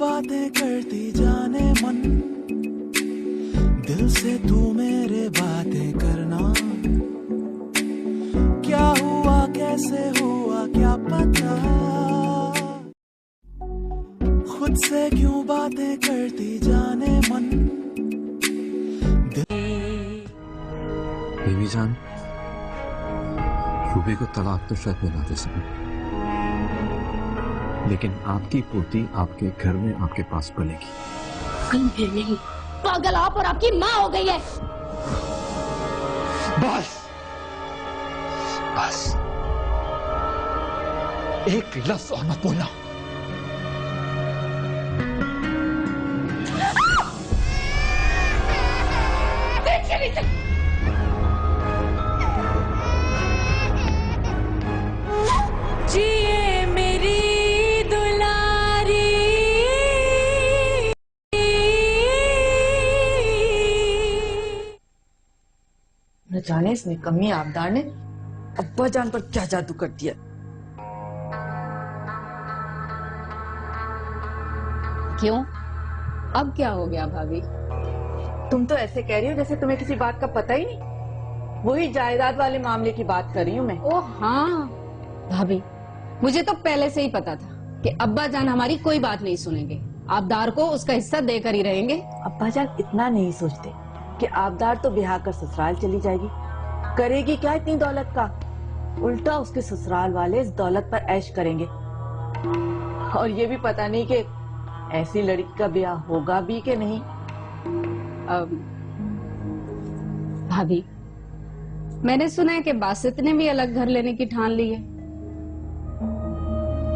बातें करती जाने मन, दिल से तू मेरे बातें करना। क्या हुआ कैसे हुआ क्या पता, खुद से क्यों बातें करती जाने मन। बीवी जान, रूबी को तलाक तो शायद मिला दे सके, लेकिन आपकी पोती आपके घर में आपके पास पलेगी। कहीं भी नहीं, पागल आप और आपकी माँ हो गई है। बस बस, एक लफ्ज और मत बोलना। जिए मेरी दुलारी, न जाने इस निकम्मी आबदार ने अब्बा जान पर क्या जादू कर दिया। क्यों, अब क्या हो गया भाभी? तुम तो ऐसे कह रही हो जैसे तुम्हें किसी बात का पता ही नहीं। वही जायदाद वाले मामले की बात कर रही हूँ मैं। ओह हाँ भाभी, मुझे तो पहले से ही पता था कि अब्बा जान हमारी कोई बात नहीं सुनेंगे, आबदार को उसका हिस्सा देकर ही रहेंगे। अब्बा जान इतना नहीं सोचते कि आबदार तो ब्याह कर ससुराल चली जाएगी, करेगी क्या इतनी दौलत का। उल्टा उसके ससुराल वाले इस दौलत पर ऐश करेंगे। और ये भी पता नहीं कि ऐसी लड़की का ब्याह होगा भी कि नहीं। भाभी, मैंने सुना है कि बासित ने भी अलग घर लेने की ठान ली है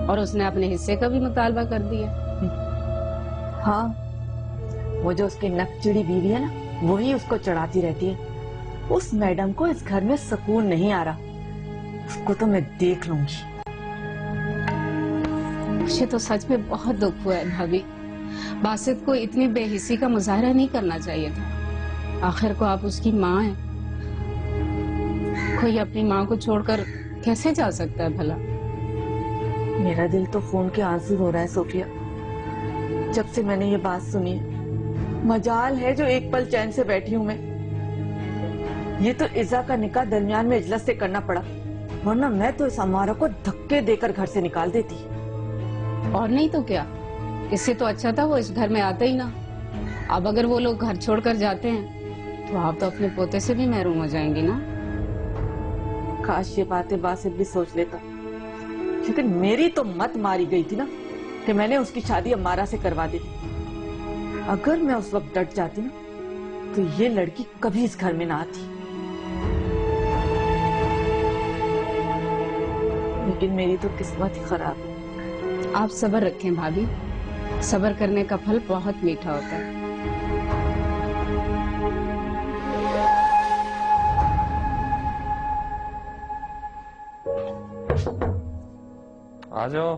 और उसने अपने हिस्से का भी मुतालबा कर दिया। हाँ, वो जो उसकी नकचिड़ी बीवी है ना, वही उसको चढ़ाती रहती है। उस मैडम को इस घर में सुकून नहीं आ रहा, उसको तो मैं देख लूंगी। मुझे तो सच में बहुत दुख हुआ है भाभी, बासित को इतनी बेहिसी का मुजाहरा नहीं करना चाहिए था। आखिर को आप उसकी माँ हैं, कोई अपनी माँ को छोड़कर कैसे जा सकता है भला। मेरा दिल तो खून के आंसू हो रहा है सोफिया, जब से मैंने ये बात सुनी है। मजाल है जो एक पल चैन से बैठी हूँ मैं। ये तो इज़ा का निकाह दरमियान में इजलस से करना पड़ा, वरना मैं तो इस अमारा को धक्के देकर घर से निकाल देती। और नहीं तो क्या, इससे तो अच्छा था वो इस घर में आते ही ना। अब अगर वो लोग घर छोड़कर जाते हैं तो आप तो अपने पोते से भी महरूम हो जाएंगी ना। काश ये बातें बासित भी सोच लेता, लेकिन मेरी तो मत मारी गई थी ना कि मैंने उसकी शादी अमारा से करवा दी थी। अगर मैं उस वक्त डट जाती ना तो ये लड़की कभी इस घर में ना आती। लेकिन मेरी तो किस्मत ही खराब है। आप सब्र रखें भाभी, सब्र करने का फल बहुत मीठा होता है। आ जाओ।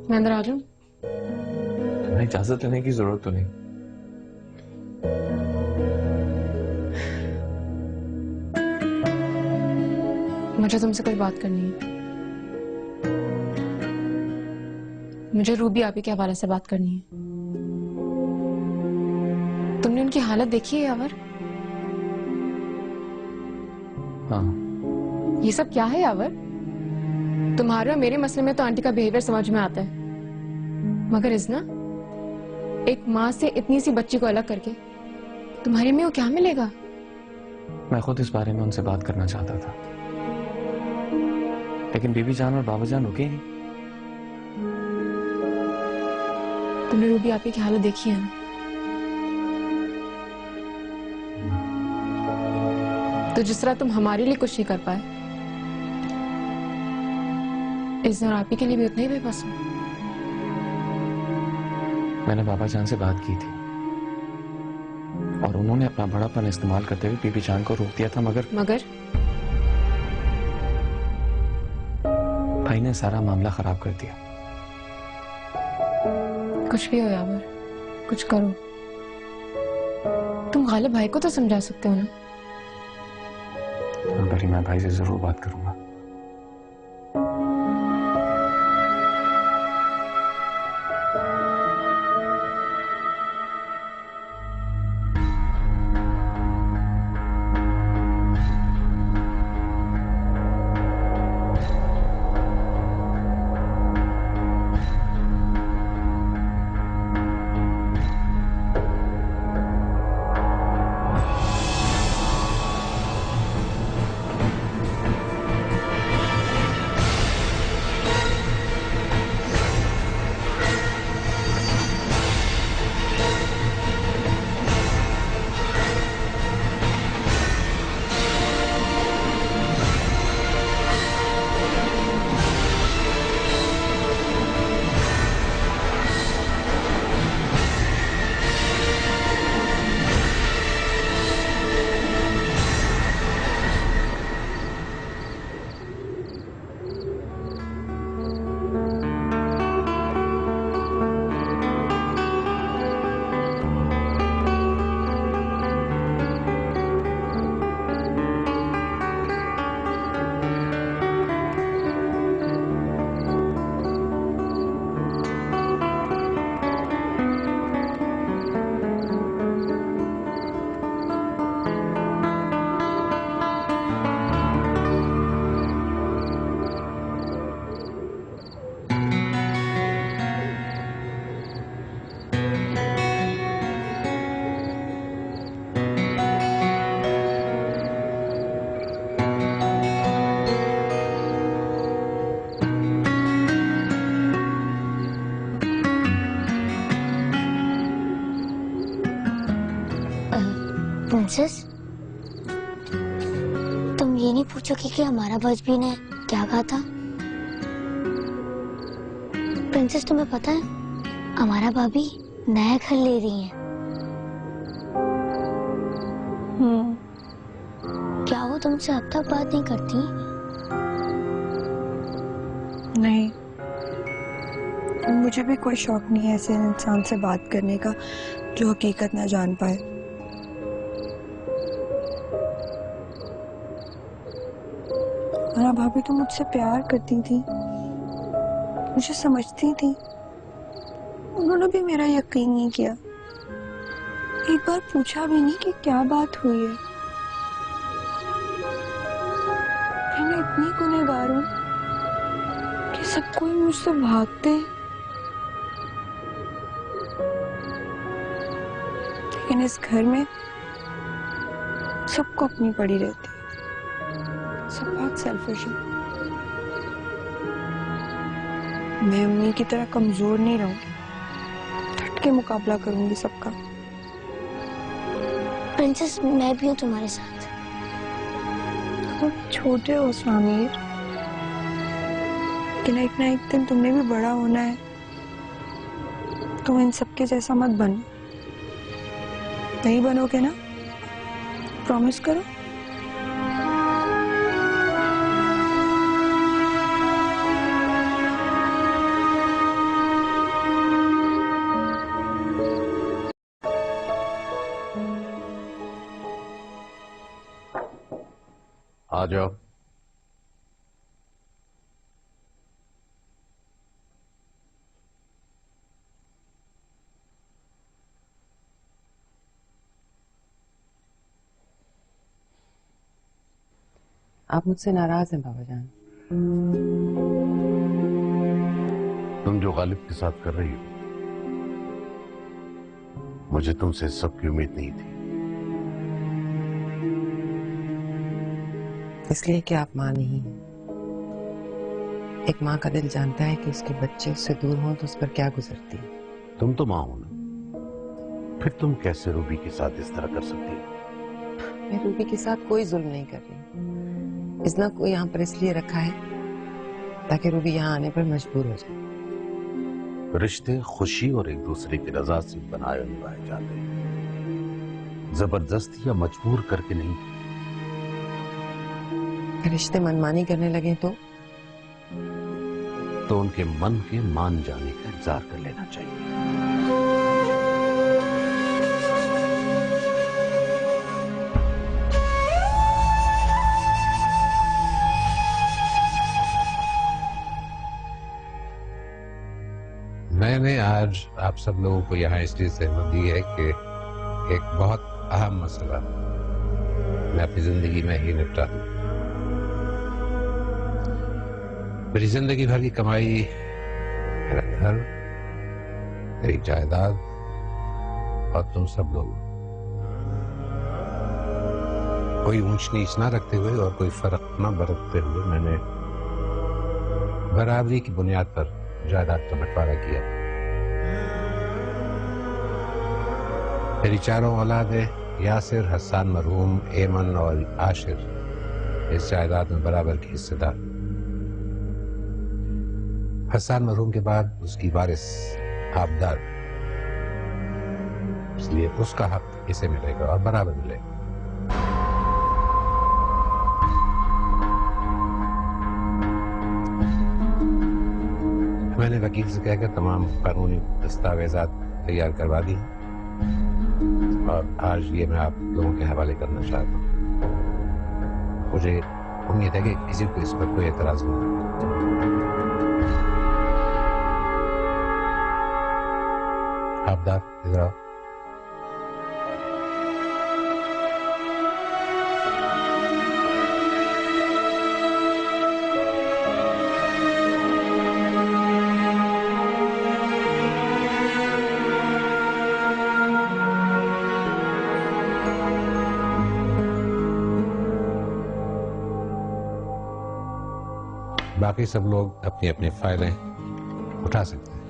मैं अंदर आ जाऊं? तुम्हें इजाजत लेने की जरूरत तो नहीं। मुझे तुमसे कुछ बात करनी है। मुझे रूबी आपी के हवाले से बात करनी है। तुमने उनकी हालत देखी है यावर? हाँ। ये सब क्या है यावर? तुम्हारे और मेरे मसले में तो आंटी का बिहेवियर समझ में आता है, मगर इजना एक माँ से इतनी सी बच्ची को अलग करके तुम्हारे में वो क्या मिलेगा? मैं खुद इस बारे में उनसे बात करना चाहता था, लेकिन बीबी जान और बाबा जान रुके नहीं। तुमने रूबी आपी की हालत देखी है ना? तो जिस तरह तुम हमारे लिए कुछ नहीं कर पाए, इस और आपी के लिए भी उतना ही बेबस हो। मैंने बाबा जान से बात की थी और उन्होंने अपना बड़ापन इस्तेमाल करते हुए बीबी जान को रोक दिया था, मगर भाई ने सारा मामला खराब कर दिया। कुछ भी हो यावर, कुछ करो। तुम गालिब भाई को तो समझा सकते हो ना? बड़ी मैं भाई से जरूर बात करूंगा। प्रिंसेस, तुम ये नहीं पूछोगे कि हमारा बजबी ने क्या कहा था? प्रिंसेस, तुम्हें पता है हमारा भाभी नया घर ले रही है। क्या वो तुमसे अब तक बात नहीं करती? नहीं, मुझे भी कोई शौक नहीं है ऐसे इंसान से बात करने का जो हकीकत ना जान पाए। मेरा भाभी तो मुझसे प्यार करती थी, मुझे समझती थी। उन्होंने भी मेरा यकीन नहीं किया, एक बार पूछा भी नहीं कि क्या बात हुई है। मैं इतनी गुनहगार हूँ कि सब कोई मुझसे भागते हैं, लेकिन इस घर में सबको अपनी पड़ी रहती है। सब बहुत सेल्फिश है। मैं उन्हीं की तरह कमजोर नहीं रहूंगी, डट के मुकाबला करूंगी सबका। प्रिंसेस, मैं भी हूँ तुम्हारे साथ। तुम छोटे हो स्वामीर, लेकिन एक ना एक दिन तुमने भी बड़ा होना है। तुम इन सबके जैसा मत बनो। नहीं बनोगे ना? प्रॉमिस करो। आ जाओ। आप मुझसे नाराज हैं बाबा जान। तुम जो गालिब के साथ कर रही हो, मुझे तुमसे इस सब की उम्मीद नहीं थी। इसलिए कि आप माँ नहीं हैं। एक माँ का दिल जानता है कि उसके बच्चे उससे दूर हों तो उस पर क्या गुजरती है। तुम तो माँ हो ना, फिर तुम कैसे रूबी के साथ इस तरह कर सकती हो? मैं रूबी के साथ कोई जुल्म नहीं कर रही। इजना को यहाँ पर इसलिए रखा है ताकि रूबी यहाँ आने पर मजबूर हो जाए। रिश्ते खुशी और एक दूसरे की रजा से बनाए और निभाए जाते हैं, जबरदस्ती या मजबूर करके नहीं। रिश्ते मनमानी करने लगे तो उनके मन के मान जाने का इंतजार कर लेना चाहिए। मैंने आज आप सब लोगों को यहाँ इसलिए सहमत दी है कि एक बहुत अहम मसला मैं अपनी जिंदगी में ही निपटा दूं। मेरी जिंदगी भर की कमाई, मेरा घर, मेरी जायदाद और तुम सब लोग, कोई ऊंच नीच ना रखते हुए और कोई फर्क ना बरतते हुए मैंने बराबरी की बुनियाद पर जायदाद का बंटवारा किया। मेरी चारों औलादें यासिर, हसन, मरहूम, एमन और आशिर इस जायदाद में बराबर की हिस्सेदार। हसन मरहूम के बाद उसकी वारिस आबदार, इसलिए उसका हक इसे मिलेगा और बराबर मिलेगा। मैंने वकील से कहकर तमाम कानूनी दस्तावेजात तैयार करवा दी और आज ये मैं आप लोगों के हवाले करना चाहता हूँ। मुझे उम्मीद है कि किसी को इस पर कोई एतराज नहीं। आबदार, इधर आओ। बाकी सब लोग अपनी अपनी फाइलें उठा सकते हैं।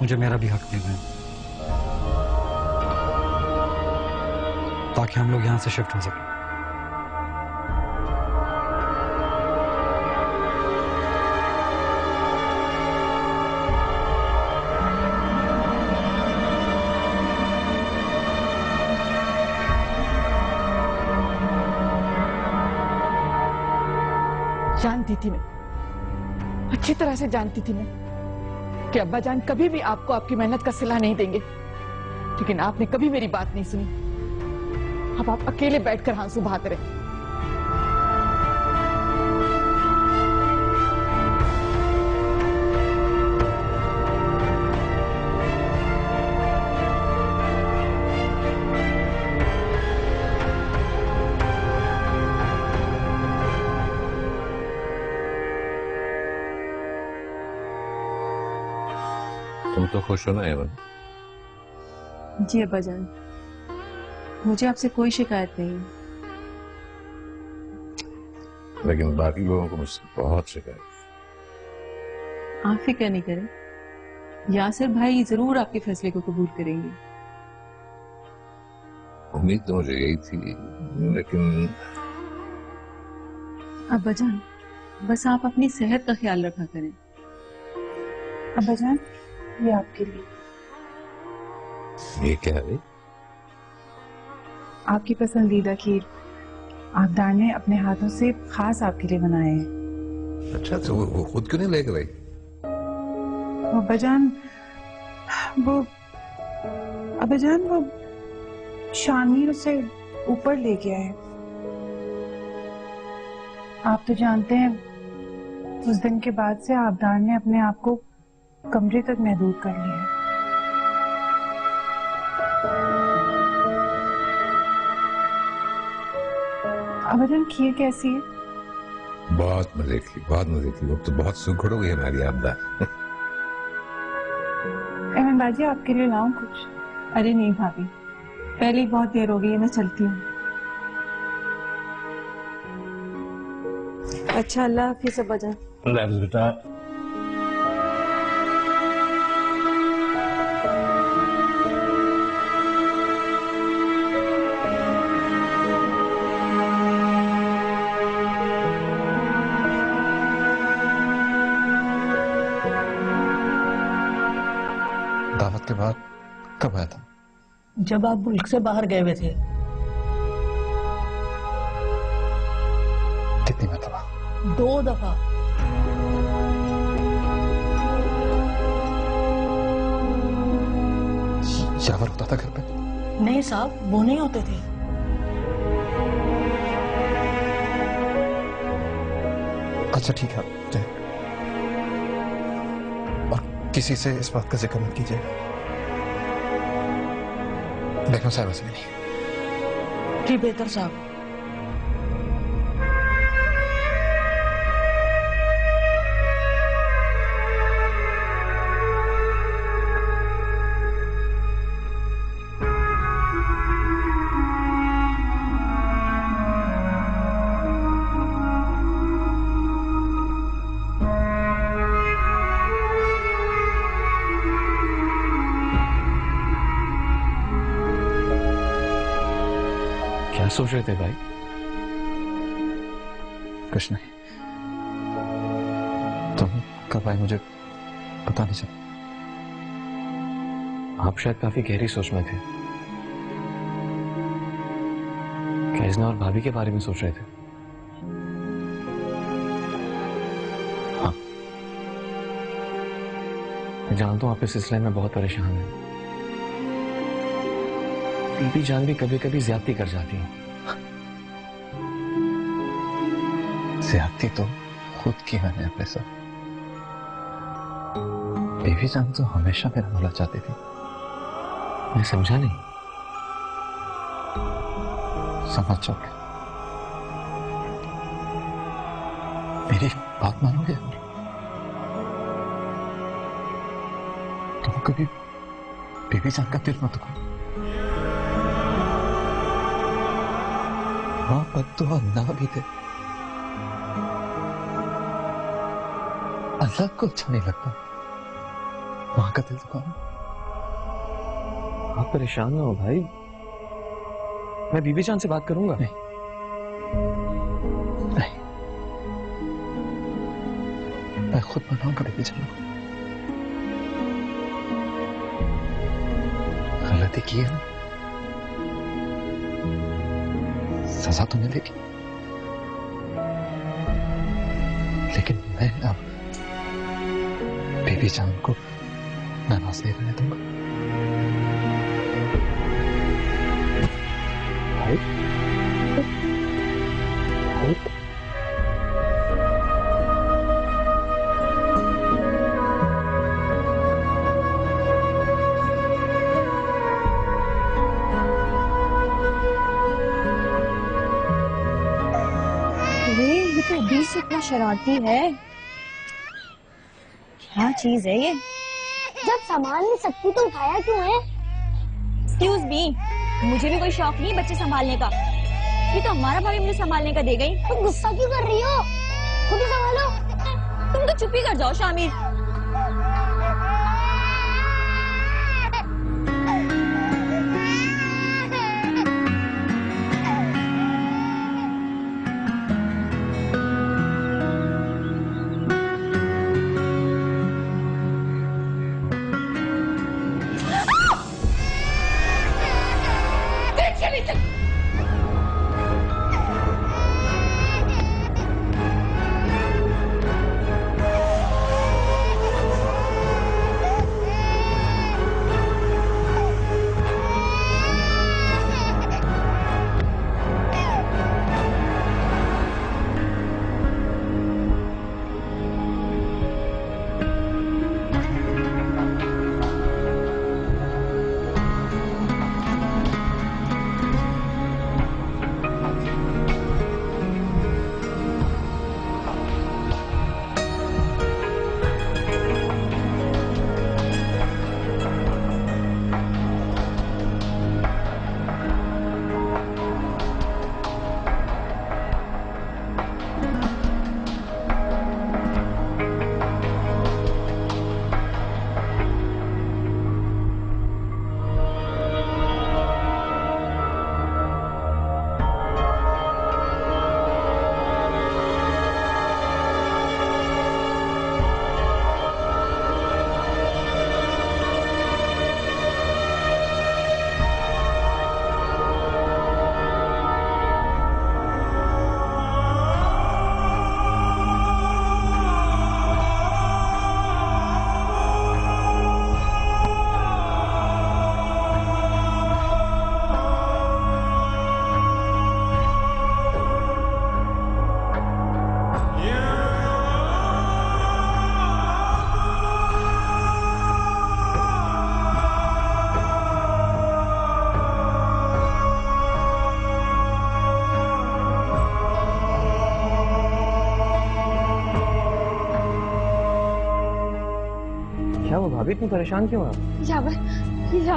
मुझे मेरा भी हक दे दें ताकि हम लोग यहाँ से शिफ्ट हो सकें। जानती थी मैं, अच्छी तरह से जानती थी मैं कि अब्बा जान कभी भी आपको आपकी मेहनत का सिला नहीं देंगे, लेकिन आपने कभी मेरी बात नहीं सुनी। अब आप अकेले बैठकर आंसू बहाते रहे। तुम तो खुश हो ना एवन? जी अब्बा जान, मुझे आपसे कोई शिकायत नहीं है। लेकिन बाकी लोगों को मुझसे बहुत शिकायत। आप फिक्र नहीं करें, यासिर भाई जरूर आपके फैसले को कबूल करेंगे। उम्मीद तो मुझे यही थी, लेकिन अब्बा जान बस आप अपनी सेहत का ख्याल रखा करें। अब्बा जान ये आपके लिए। ये क्या है? आपकी पसंदीदा खीर आबदार ने अपने हाथों से खास आपके लिए बनाए हैं। अच्छा, तो वो खुद क्यों नहीं लेकर आई? अब्बा जान वो शानवीर उसे ऊपर ले गया है। आप तो जानते हैं उस दिन के बाद से आबदार ने अपने आप को कमरे तक महदूद कर लिया है। अबदन खीर कैसी है? बहुत मजे की, बहुत मजे की। वो तो बहुत सुखड़ हो गई हमारी आबदा। एमन बाजी आपके लिए लाऊं कुछ? अरे नहीं भाभी, पहले ही बहुत देर हो गई है, मैं चलती हूँ। अच्छा, अल्लाह हाफिज़ अब्बा जान। अल्लाह हाफिज़ बेटा। दावत के बाद कब आया था? जब आप मुल्क से बाहर गए हुए थे। कितनी मरतबा? 2 दफा। यावर होता था घर पे? नहीं साहब, वो नहीं होते थे। अच्छा ठीक है, और किसी से इस बात का जिक्र मत कीजिएगा। बेगम साहब से नहीं। जी बेहतर साहब। क्या सोच रहे थे भाई? कुछ नहीं। तुम कब आए मुझे पता नहीं चला। आप शायद काफी गहरी सोच में थे। क्या इज़्ना और भाभी के बारे में सोच रहे थे? हाँ, मैं जानता हूं आप इस सिलसिले में बहुत परेशान हैं। बीबी जान भी कभी कभी ज्यादती कर जाती है। ज्यादती तो खुद की मैंने अपने साथ। बीबी जान तो हमेशा मेरा भला चाहती थी। मैं समझा नहीं। समझ जाओगे। मेरी बात मानोगे? तुम कभी बीबी जान का दिल मत दुखाओ। मां बद्दुआ ना भी दे, अल्लाह को अच्छा नहीं लगता मां का दिल दुखाना। आप परेशान ना हो भाई, मैं बीबी जान से बात करूंगा। नहीं, मैं खुद बनाऊंगा बीबी जान को। गलती की है ना, सजा तो मिलेगी, लेकिन मैं अब बीबी जान को नाराज नहीं रहने दूंगा। भाई, भाई, ये तो अभी से इतना शरारती है, क्या चीज है ये? जब संभाल नहीं सकती तो उठाया क्यों है? एक्सक्यूज मी, मुझे भी कोई शौक नहीं बच्चे संभालने का। ये तो हमारा भाभी मुझे संभालने का दे गई। तुम गुस्सा क्यों कर रही हो? खुद ही संभालो। तुम तो चुप ही कर जाओ शामिर। क्या वो भाभी इतनी परेशान क्यों है? यहाँ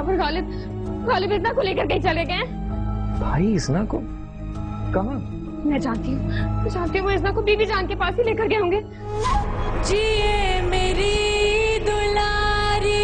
पर गालिब इतना को लेकर कहीं चले गए। भाई इसना को कहाँ? मैं जानती हूँ वो इजना को बीबी जान के पास ही लेकर गए होंगे। जिए मेरी दुलारी,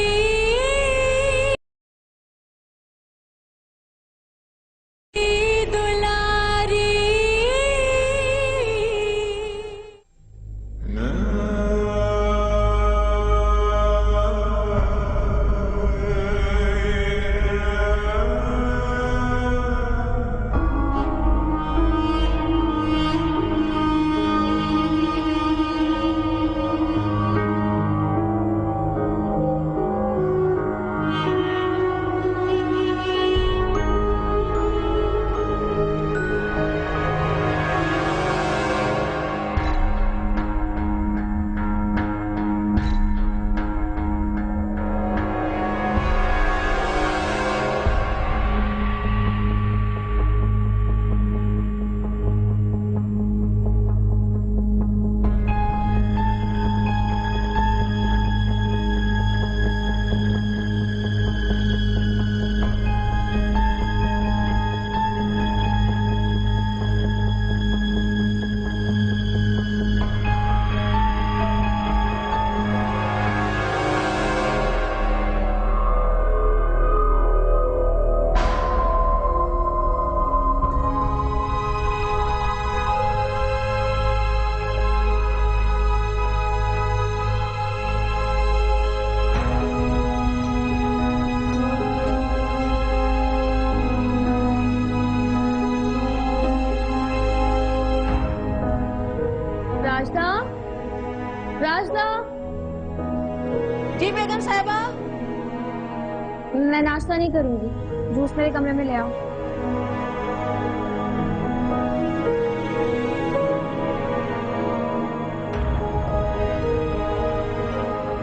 मैं नाश्ता नहीं करूंगी, जूस मेरे कमरे में ले आओ।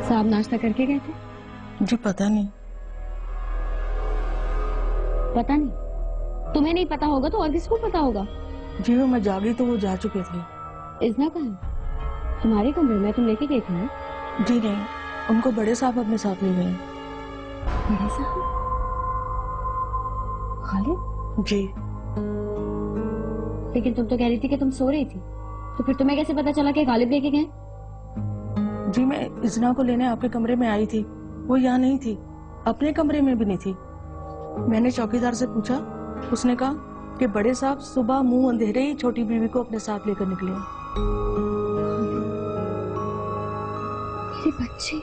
साहब नाश्ता करके गए थे? जी पता नहीं। पता नहीं? तुम्हें नहीं पता होगा तो और किसको पता होगा? जी मैं जागी तो वो जा चुके थे। इजना कहाँ? तुम्हारे कमरे में तुम लेके गए थे ना? जी नहीं, उनको बड़े साहब अपने साथ ले गए। बड़े साहब? खालिद? जी। लेकिन तुम तो कह रही थी कि तुम सो रही थी, तो फिर तुम्हें कैसे पता चला कि खालिद लेके गए? जी मैं इजना को लेने आपके कमरे में आई थी, वो यहाँ नहीं थी, अपने कमरे में भी नहीं थी। मैंने चौकीदार से पूछा, उसने कहा कि बड़े साहब सुबह मुंह अंधेरे ही छोटी बीवी को अपने साथ लेकर निकले। मेरे बच्चे।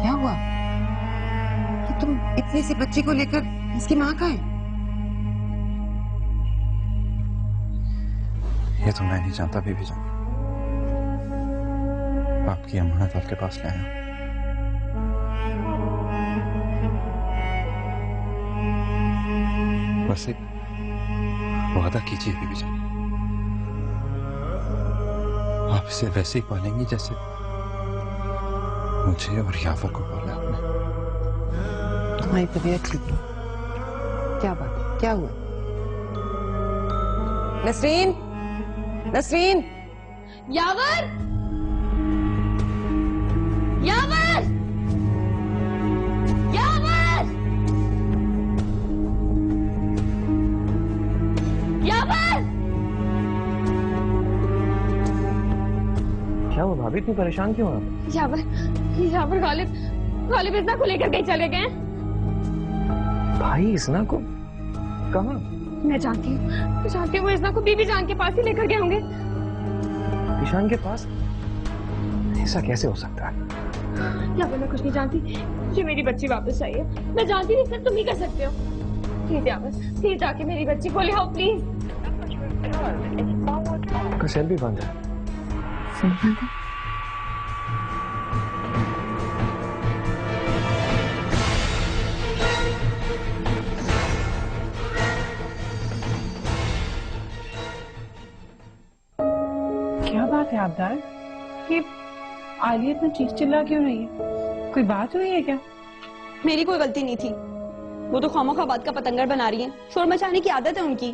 क्या हुआ कि तुम इतनी सी बच्ची को लेकर इसकी माँ कहाँ है? ये तो मैं नहीं जानता बीबी जान। आपकी अमानत आपके पास ले आया। बस एक वादा कीजिए बीबी जान, आप इसे वैसे ही पालेंगी जैसे मुझे और याफर को पाला आपने। तुम्हारी तबीयत ठीक है? क्या बात है, क्या हुआ? नसरीन, नसरीन, यावर, यावर, यावर, यावर। क्या हुआ भाभी, इतनी परेशान क्यों हो? यावर गालिब इतना को लेकर कहीं चले गए। भाई इसना को कहाँ? मैं जानती हूँ वो इसना को बीबी जान के पास ही लेकर गए होंगे। ईशान के पास? ऐसा कैसे हो सकता है? यावर मैं कुछ नहीं जानती, मुझे मेरी बच्ची वापस चाहिए। मैं जानती हूँ सिर्फ तुम ही कर सकते हो। प्लीज यावर, प्लीज जाके मेरी बच्ची को ले आओ प्लीज। आपका सेल भी बंद है। क्या बात है आबदार, ये आलिया इतना चीख चिल्ला क्यों रही है? कोई बात हुई है क्या? मेरी कोई गलती नहीं थी, वो तो खामोखा बात का पतंगर बना रही है। शोर मचाने की आदत है उनकी।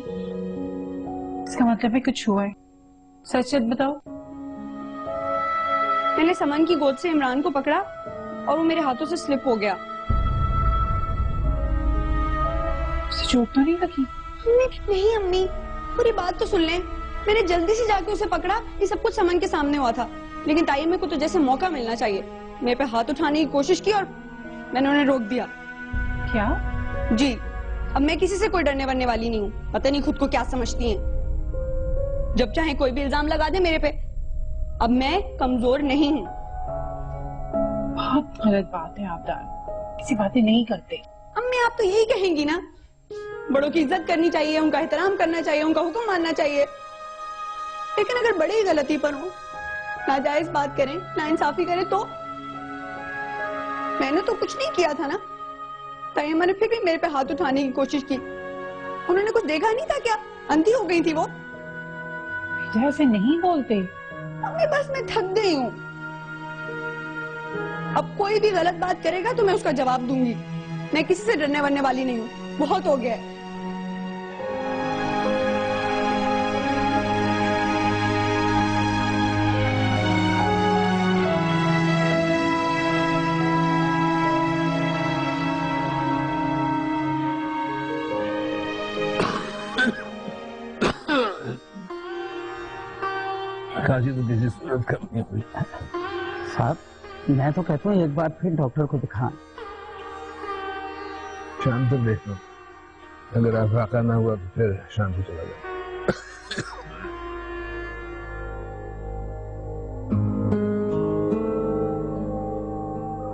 इसका मतलब है कुछ हुआ है, सच सच बताओ। मैंने समन की गोद से इमरान को पकड़ा और वो मेरे हाथों से स्लिप हो गया। उसे चोट तो नहीं लगी? नहीं अम्मी, पूरी बात तो सुन लें। मैंने जल्दी से जाके उसे पकड़ा, ये सब कुछ समन के सामने हुआ था। लेकिन तायम्मे को तो जैसे मौका मिलना चाहिए, मेरे पे हाथ उठाने की कोशिश की और मैंने उन्हें रोक दिया। क्या? जी, अब मैं किसी से कोई डरने वरने वाली नहीं हूँ। पता नहीं खुद को क्या समझती हैं। जब चाहे कोई भी इल्जाम लगा दे मेरे पे। अब मैं कमजोर नहीं हूँ। बहुत गलत बात है आबदार, ऐसी बातें नहीं करते। अम्मी आप तो यही कहेंगी ना, बड़ों की इज्जत करनी चाहिए, उनका एहतराम करना चाहिए, उनका हुक्म मानना चाहिए। लेकिन अगर बड़े ही गलती पर हो, नाजायज बात करें, नाइंसाफी करें तो? मैंने तो कुछ नहीं किया था ना। तायम्मा ने फिर भी मेरे पे हाथ उठाने की कोशिश की। उन्होंने कुछ देखा नहीं था क्या? अंधी हो गई थी वो। ऐसे नहीं बोलते। अम्मी बस मैं थक गई हूँ। अब कोई भी गलत बात करेगा तो मैं उसका जवाब दूंगी। मैं किसी से डरने वरने वाली नहीं हूँ। बहुत हो गया है। काजी तो किसी सूरत करनी हुई। साहब मैं तो कहता हूँ एक बार फिर डॉक्टर को दिखा। शाम तक देख लो, अगर आफाका ना हुआ तो फिर शाम को चला जाए।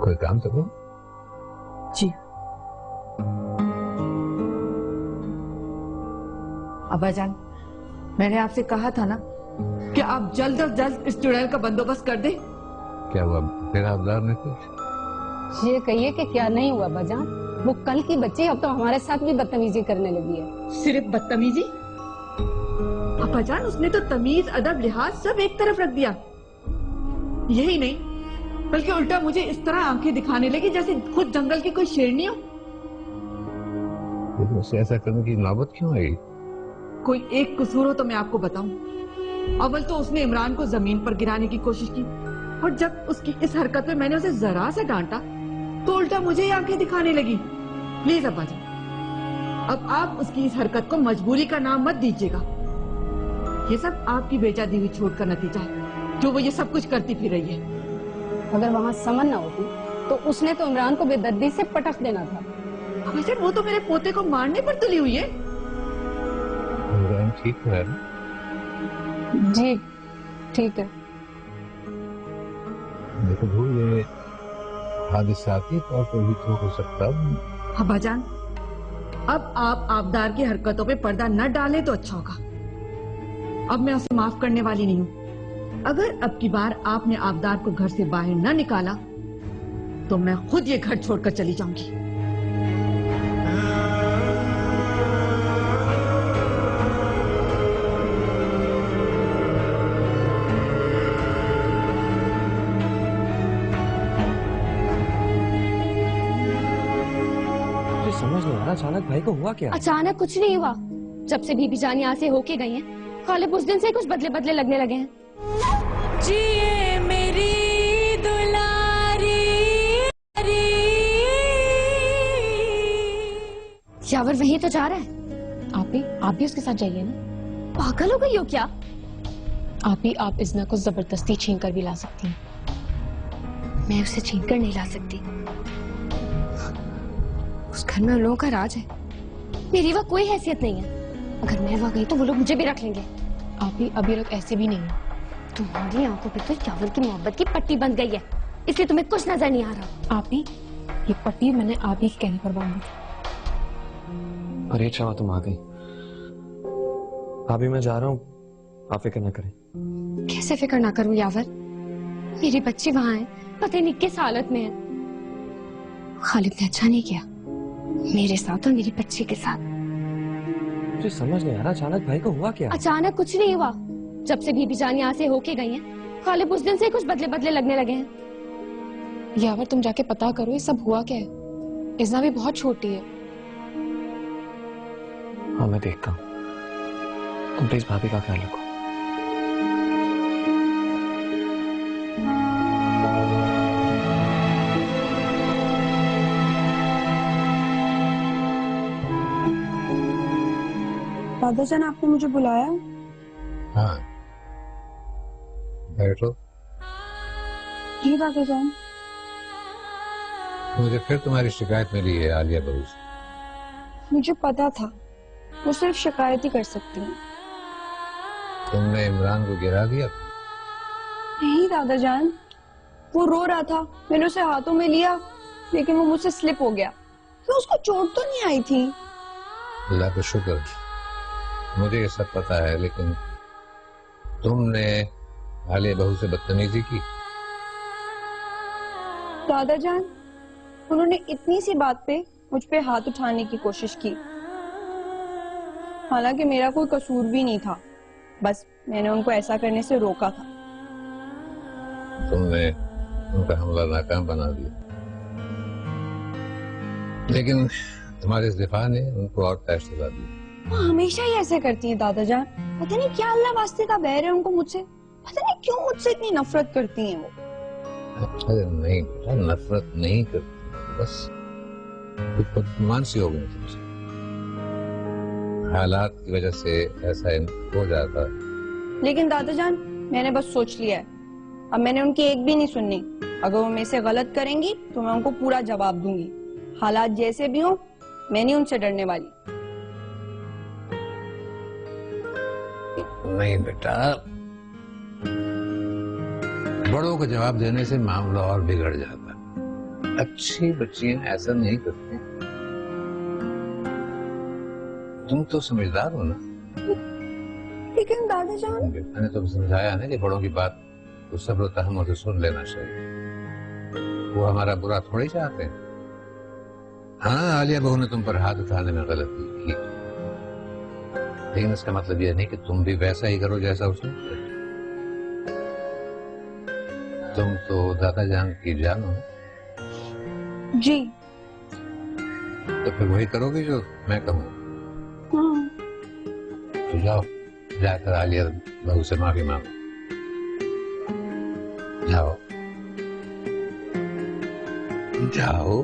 कोई काम तो करो। जी। अब्बाजान, मैंने आपसे कहा था ना कि आप जल्द से जल्द इस चुड़ैल का बंदोबस्त कर दे। क्या हुआ तेरा अवतार ने कुछ? ये कहिए कि क्या नहीं हुआ बाजान, वो कल की बच्ची अब तो हमारे साथ भी बदतमीजी करने लगी है। सिर्फ बदतमीजी? अब्बाजान, उसने तो तमीज, अदब, लिहाज सब एक तरफ रख दिया। यही नहीं बल्कि उल्टा मुझे इस तरह आंखें दिखाने लगी जैसे खुद जंगल की कोई शेरनी हो। उसे ऐसा करने की नौबत क्यों आई? कोई एक कसूर हो तो मैं आपको बताऊं। अव्वल तो उसने इमरान को जमीन पर गिराने की कोशिश की, और जब उसकी इस हरकत में मैंने उसे जरा सा डांटा तो उल्टा मुझे ही आंखें दिखाने लगी। प्लीज अब्बाजान, अब आप उसकी इस हरकत को मजबूरी का नाम मत दीजिएगा। ये सब आपकी बेचा दी हुई छूट का नतीजा है, जो वो ये सब कुछ करती फिर रही है। अगर वहाँ समन ना होती तो उसने तो इमरान को बेदर्दी से पटक देना था। अब्बाजान, वो तो मेरे पोते को मारने पर तुली हुई है। इमरान ठीक है ना? जी ठीक है। देखो भू, ये हादिसाती तौर पर भी तो हो सकता। अब्बाजान, अब आप आबदार की हरकतों पे पर्दा न डालें तो अच्छा होगा। अब मैं उसे माफ करने वाली नहीं हूँ। अगर अब की बार आपने आबदार को घर से बाहर न निकाला तो मैं खुद ये घर छोड़कर चली जाऊंगी। समझ नहीं आ रहा अचानक भाई को हुआ क्या? अचानक कुछ नहीं हुआ। जब से बीबी जान यहाँ से होके गई हैं, खालिब उस दिन से कुछ बदले बदले लगने लगे हैं। जिए मेरी दुलारी। यावर वहीं तो जा रहा है। आप भी उसके साथ जाइए ना। पागल हो गई हो क्या? आप इज़्ना को जबरदस्ती छीन कर भी ला सकती हैं। मैं उसे छीन कर नहीं ला सकती। उस घर में उन लोगों का राज है। मेरी वह कोई हैसियत नहीं है। अगर मैं वहां गई तो वो लोग मुझे भी रख लेंगे। अभी लोग ऐसे भी नहीं है। तुम्हारी आंखों पे तो यावर की मोहब्बत की पट्टी बंध गई है, इसलिए तुम्हें कुछ नजर नहीं आ रहा। ये पट्टी मैंने आप ही कहने पर बांधी थी। अरे चावा, तुम आ गई। अभी मैं जा रहा हूँ, आप फिक्र ना करें। कैसे फिक्र ना करूं यावर? मेरी बच्ची वहां है, पता नहीं किस हालत में है। खालिद ने अच्छा नहीं किया मेरे साथ और मेरी बच्ची के साथ। मुझे समझ नहीं आ रहा अचानक भाई को हुआ क्या? अचानक कुछ नहीं हुआ। जब से बीबी जान यहाँ से होके गई हैं, खालिद उस दिन से कुछ बदले बदले लगने लगे हैं। यावर, तुम जाके पता करो ये सब हुआ क्या है। इज़्ना भी बहुत छोटी है। हाँ, मैं देखता हूँ। तुम प्लीज भाभी का ख्याल रखो। दादाजान, आपने मुझे बुलाया? हाँ, बैठो। जी दादाजान। मुझे फिर तुम्हारी शिकायत मिली है आलिया बहू से। मुझे पता था वो सिर्फ शिकायत ही कर सकती है। तुमने इमरान को गिरा दिया? नहीं दादाजान, वो रो रहा था, मैंने उसे हाथों में लिया लेकिन वो मुझसे स्लिप हो गया। तो उसको चोट तो नहीं आई थी। अल्लाह का शुक्र, मुझे ये सब पता है, लेकिन तुमने आलिया बहू से बदतमीजी की। दादाजान, उन्होंने इतनी सी बात पे मुझ पे हाथ उठाने की कोशिश की, हालांकि मेरा कोई कसूर भी नहीं था, बस मैंने उनको ऐसा करने से रोका था। तुमने उनका हमला नाकाम बना दिया, लेकिन तुम्हारे इस दिफा ने उनको और तैश दिला दिया। वो हमेशा ही ऐसे करती है दादाजान, पता नहीं क्या अल्लाह वास्ते का बैर है उनको मुझसे। पता नहीं क्यों मुझसे इतनी नफरत करती हैं वो। अरे नहीं बेटा, नफरत नहीं करती, बस बदगुमान सी हो गई तुमसे। हालात की वजह से ऐसा हो जाता। लेकिन दादाजान, मैंने बस सोच लिया है, अब मैंने उनकी एक भी नहीं सुननी। अगर वो मेरे से गलत करेंगी तो मैं उनको पूरा जवाब दूंगी। हालात जैसे भी हो, मैं नहीं उनसे डरने वाली। नहीं बेटा, बड़ों को जवाब देने से मामला और बिगड़ जाता है। अच्छी बच्चियां ऐसा नहीं करती। तुम तो समझदार हो ना। लेकिन दादा जान, मैंने तो समझाया ना कि बड़ों की बात तो सब्र तहम्मुल से सुन लेना चाहिए। वो हमारा बुरा थोड़ी चाहते हैं। हाँ, आलिया बहू ने तुम पर हाथ उठाने में गलती की, लेकिन इसका मतलब यह नहीं कि तुम भी वैसा ही करो जैसा उसने किया। तुम तो दादा जान की जान हो जी। तो फिर वही करोगे जो मैं कहूँ। हाँ। तो जाओ, जाकर आलिया बहू से माफी मांगो। जाओ जाओ।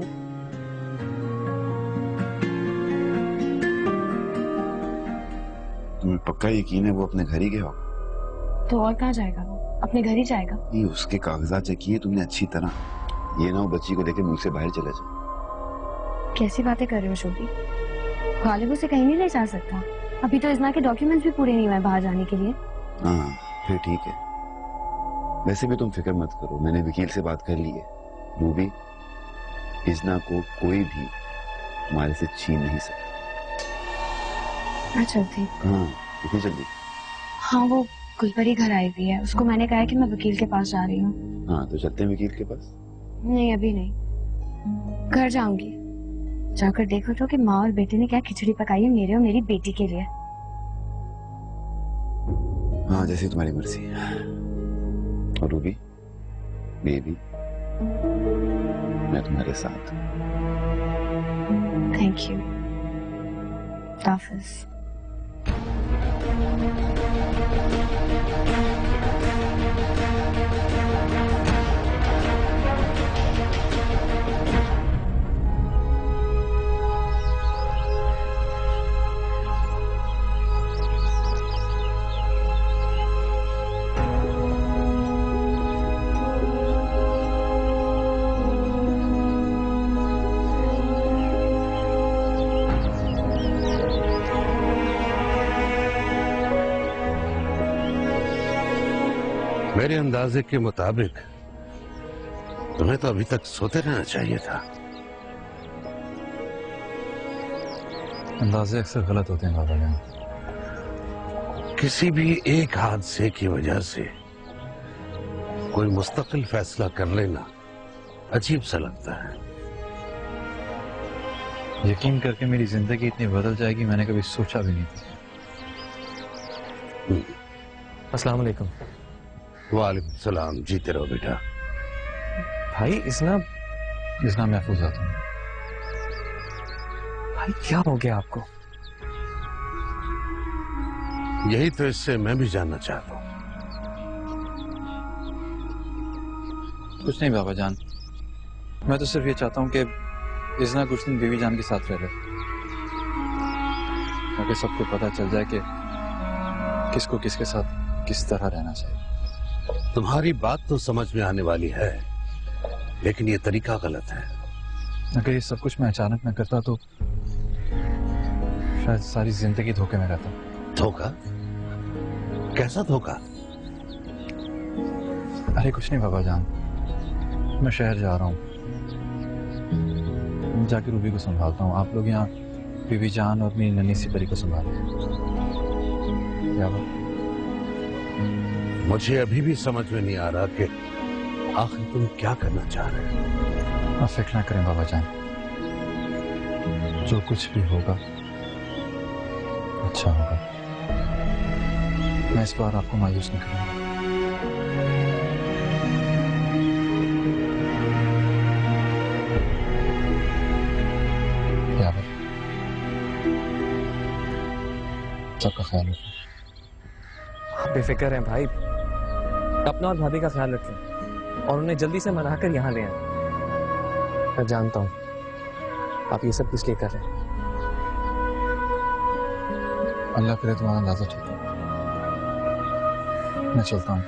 तुम्हें पक्का यकीन है वो अपने घर ही गया होगा? तो और कहाँ जाएगा वो? अपने घर ही जाएगा। ये उसके कागजात चेक किए तुमने अच्छी तरह। ये ना वो बच्ची को लेके मुझ से बाहर चले जाए। कैसी बातें कर रहे हो शोभी? गालिब उसे कहीं नहीं ले जा सकता। अभी तो इज़ना के डॉक्यूमेंट्स भी पूरे नहीं हुए बाहर जाने के लिए। हाँ, फिर ठीक है। वैसे भी तुम फिक्र मत करो, मैंने वकील से बात कर ली है। रूबी, इज़ना को कोई भी तुम्हारे से छीन नहीं सकता। मैं चलती। हाँ, कितनी जल्दी? हाँ, वो गुलपरी घर आई हुई है। उसको मैंने कहा है कि मैं वकील के पास जा रही हूँ। हाँ, तो चलते हैं वकील के पास। नहीं, अभी नहीं। घर जाऊंगी, जाकर देखो तो कि माँ और बेटे ने क्या खिचड़ी पकाई है मेरे और मेरी बेटी के लिए। हाँ, जैसी तुम्हारी मर्जी। और रूबी, बेबी, मैं तुम्हारे साथ। Thank you. हाफिज। मेरे अंदाजे के मुताबिक तुम्हें तो अभी तक सोते रहना चाहिए था। अंदाजे अक्सर गलत होते हैं बाबा जान। किसी भी एक हादसे की वजह से कोई मुस्तकिल फैसला कर लेना अजीब सा लगता है। यकीन करके मेरी जिंदगी इतनी बदल जाएगी मैंने कभी सोचा भी नहीं था। अस्सलाम वालेकुम। वालेकुम सलाम। जीते रहो बेटा। भाई इज़ना महफूज आता हूँ। भाई क्या हो गया आपको? यही तो इससे मैं भी जानना चाहता हूँ। कुछ नहीं बाबा जान, मैं तो सिर्फ ये चाहता हूँ कि इज़ना कुछ दिन बीवी जान के साथ रह ले, ताकि सबको पता चल जाए कि किसको किसके साथ किस तरह रहना चाहिए। तुम्हारी बात तो समझ में आने वाली है, लेकिन ये तरीका गलत है। अगर ये सब कुछ मैं अचानक न करता तो शायद सारी जिंदगी धोखे में रहता। धोखा? कैसा धोखा? अरे कुछ नहीं बाबा जान, मैं शहर जा रहा हूँ, जाके रूबी को संभालता हूँ। आप लोग यहाँ बीबी जान और मेरी नन्ही सी परी को संभालें। क्या बात? मुझे अभी भी समझ में नहीं आ रहा कि आखिर तुम क्या करना चाह रहे हो। आप फिक्र ना करें बाबा जान, जो कुछ भी होगा अच्छा होगा। मैं इस बार आपको मायूस नहीं करूंगा। क्या बात? सबका ख्याल रखो। आप बेफिक्र हैं भाई, अपना और भाभी का ख्याल रखें और उन्हें जल्दी से मनाकर यहाँ ले आए। मैं जानता हूँ आप ये सब किस लिए कर रहे हैं। अल्लाह करे तुम्हारा अंदाजा ठीक है। मैं चलता हूँ,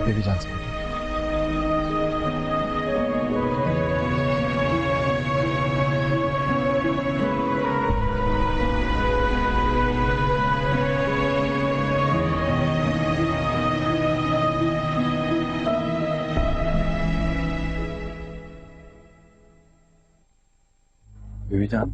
बेबी जान से। बेबी जान,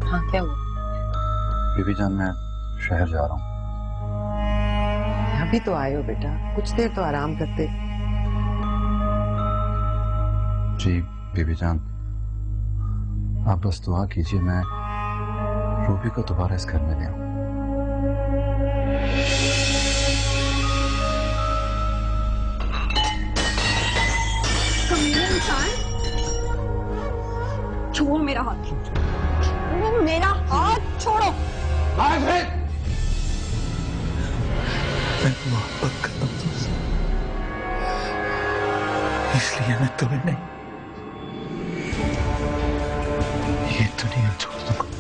हाँ क्या हुआ? बेबी जान मैं शहर जा रहा हूँ। अभी तो आए हो बेटा, कुछ देर तो आराम करते। जी बेबी जान, आप बस दुआ कीजिए मैं रूबी को दोबारा इस घर में ले आऊं। कमीने इंसान, छोड़ मेरा हाथ, मेरा हाथ छोड़ो। मैं मोहब्बत करता हूं तुमसे, इसलिए मैं तुम्हें नहीं, ये दुनिया छोड़ दूंगा।